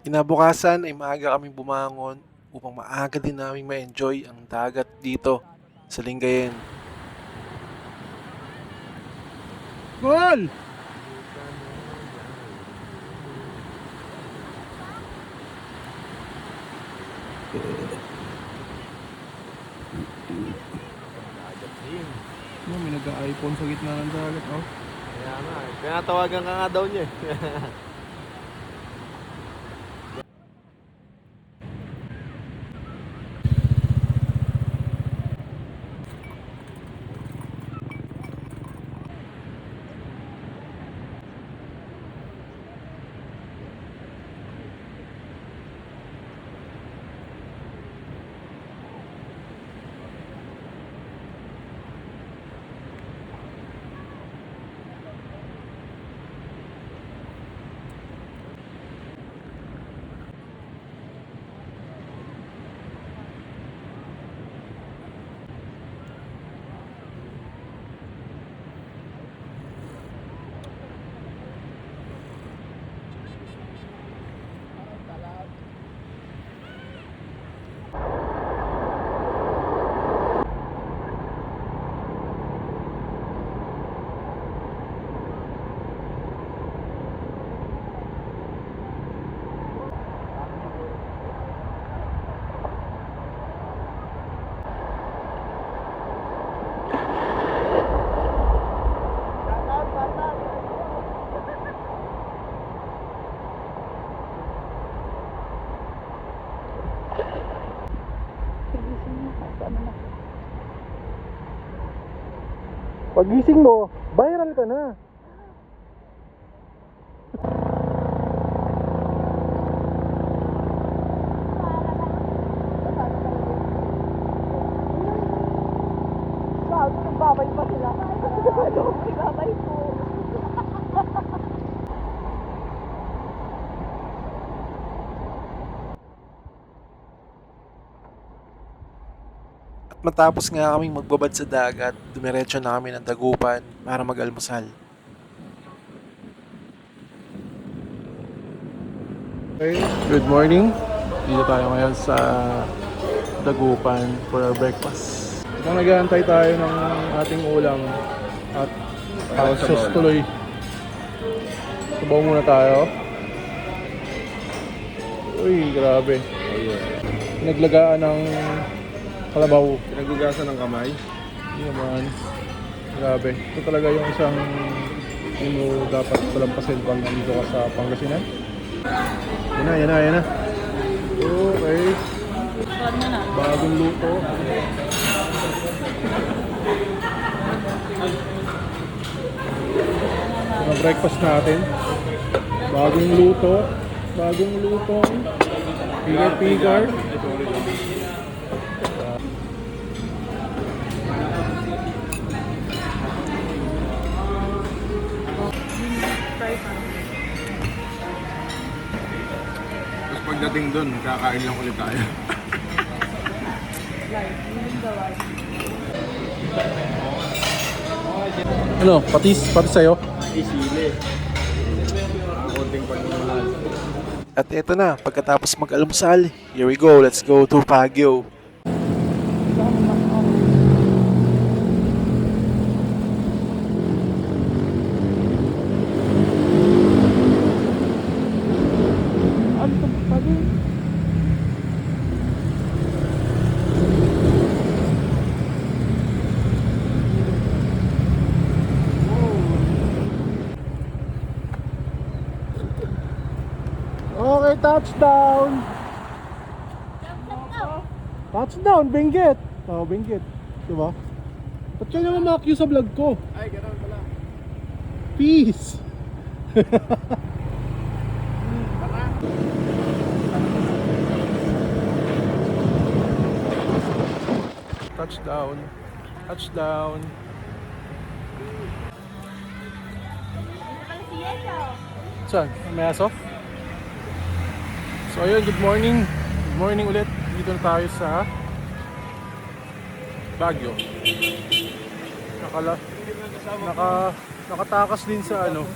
Kinabukasan ay maaga kaming bumangon upang maaga din naming ma-enjoy ang dagat dito sa Lingayen. Gol! May nag-iPhone sa gitna ng dagat, oh. Kaya nga, kaya tawagan ka nga daw niya eh. Pagising mo, viral ka na. Nagbabay pa sila. Nagbabay po. At matapos nga kaming magbabad sa dagat, dumiretso na kami ng Dagupan para mag-almusal. Okay, good morning. Dito tayo ngayon sa Dagupan for our breakfast. Ito nag-aantay tayo ng ating ulam at sauce tuloy. Sabaw muna tayo. Uy, grabe. Naglagaan ng kalabaw. Pinagugasan ng kamay. Hindi naman. Grabe. Ito talaga yung isang hindi mo dapat palampasin pag nandito ka sa Pangasinan. Yan na. Okay. Bagong luto. Ito ang breakfast natin. Bagong luto. Bagong lutong. Pigar-pigar. Tapos pagdating doon, kakain lang ulit tayo. Ano? Patis sa'yo? Isili. Konting pagmamahal. At eto na, pagkatapos mag-almusal, here we go, let's go to Baguio. Okay, touchdown! Touchdown, Benguet! Oh, Benguet. Diba? Ba't ka naman ma-cue sa vlog ko? Ay, ganoon pala. Peace! Touchdown! Touchdown! Saan? May aso? So ayun, good morning. Good morning ulit. Dito na tayo sa Baguio. Nakatakas din sa ano,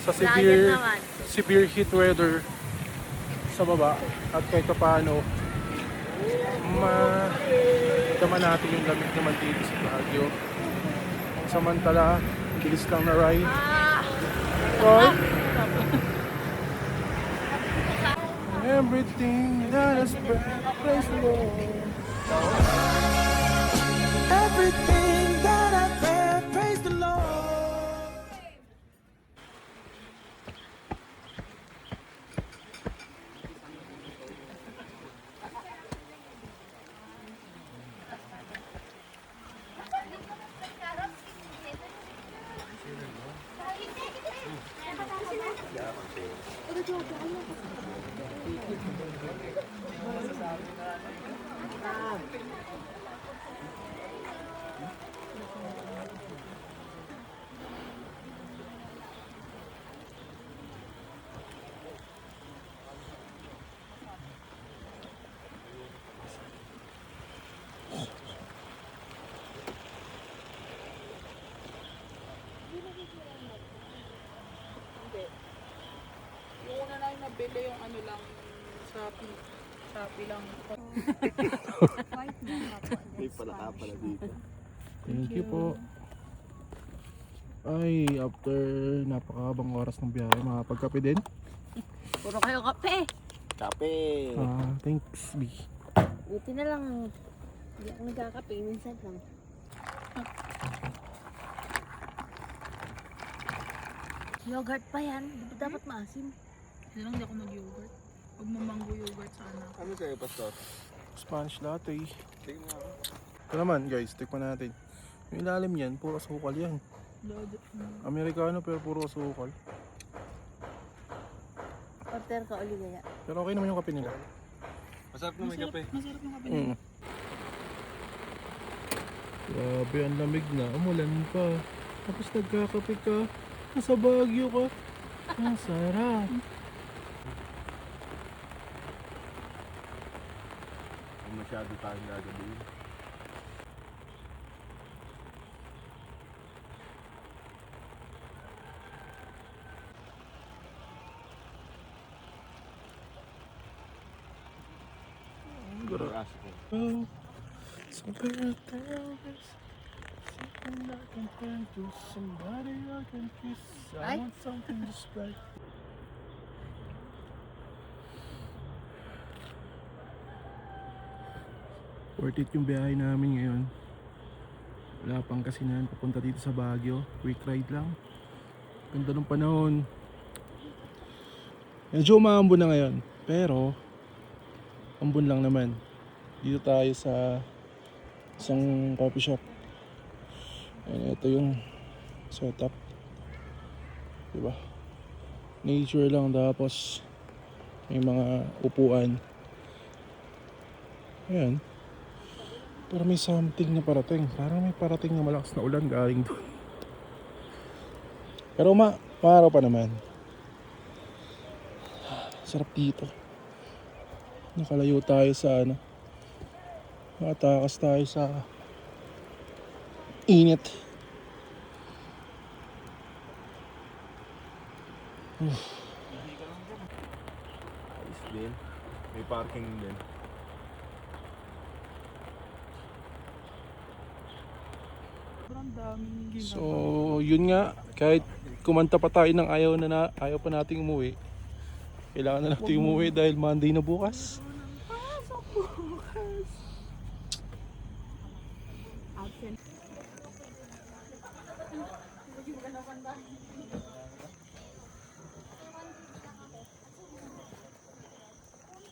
sa severe heat weather sa baba at kahit pa paano tama natin yung lamig naman dito sa Baguio. Samantala, bilis lang na ride. Right? Everything that is praise the Lord. Everything that I pray, praise the Lord. Yung una na yung nabili yung ano lang, Shopee. Shopee lang. Thank you po. Ay, after napakahabang oras ng biyahe, makapagkape din. Puro kayo kape. Thanks, B. Buti na lang. Hindi ako nagkakape. Minsan lang. Yogurt pa yan. Di ba dapat maasim? Hindi lang hindi ako mag-yogurt. Pag mamanggo yogurt sana. Ano sa'yo, Pastor? Spanish latte. Tingnan mo. Ito naman guys, tikman natin. Yung ilalim yan, puro asukal yan. Amerikano pero puro asukal. Order ka ulit kaya. Pero okay naman yung kape nila. Masarap na may kape. Masarap yung kape nila. Grabe, ang lamig na. Umulan pa. Tapos nagkakape ka. Nasa Baguio ka. Ang sarap. Masyado tayong gagabihin. Oh, something I tell this. Something I can turn to. Somebody I can kiss. I want something just right. Worth it yung biyahe namin ngayon. Wala pang kasinan papunta dito sa Baguio. Quick ride lang. Ganda ng panahon. Medyo umaambon na ngayon. Pero ambon lang naman. Dito tayo sa isang coffee shop. And ito yung setup. Diba? Nature lang, tapos may mga upuan. Ayan. Pero may something na parating. Parang may parating na malakas na ulan galing doon. Pero maaraw pa naman. Sarap dito. Nakalayo tayo sa nakatakas tayo sa init. Ayos din. May parking din. Sobrang daming ginagawa. So, yun nga, kahit kumanta pa tayo ng ayaw pa nating umuwi. Kailangan na natin umuwi dahil Monday na bukas. Absent.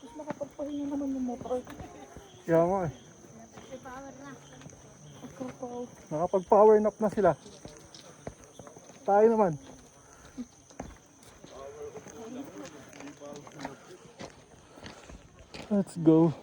Mas makapagpahinga naman yung motor. Kaya nga eh. Power na. Nakapag-power nap na sila. Tayo naman. Let's go.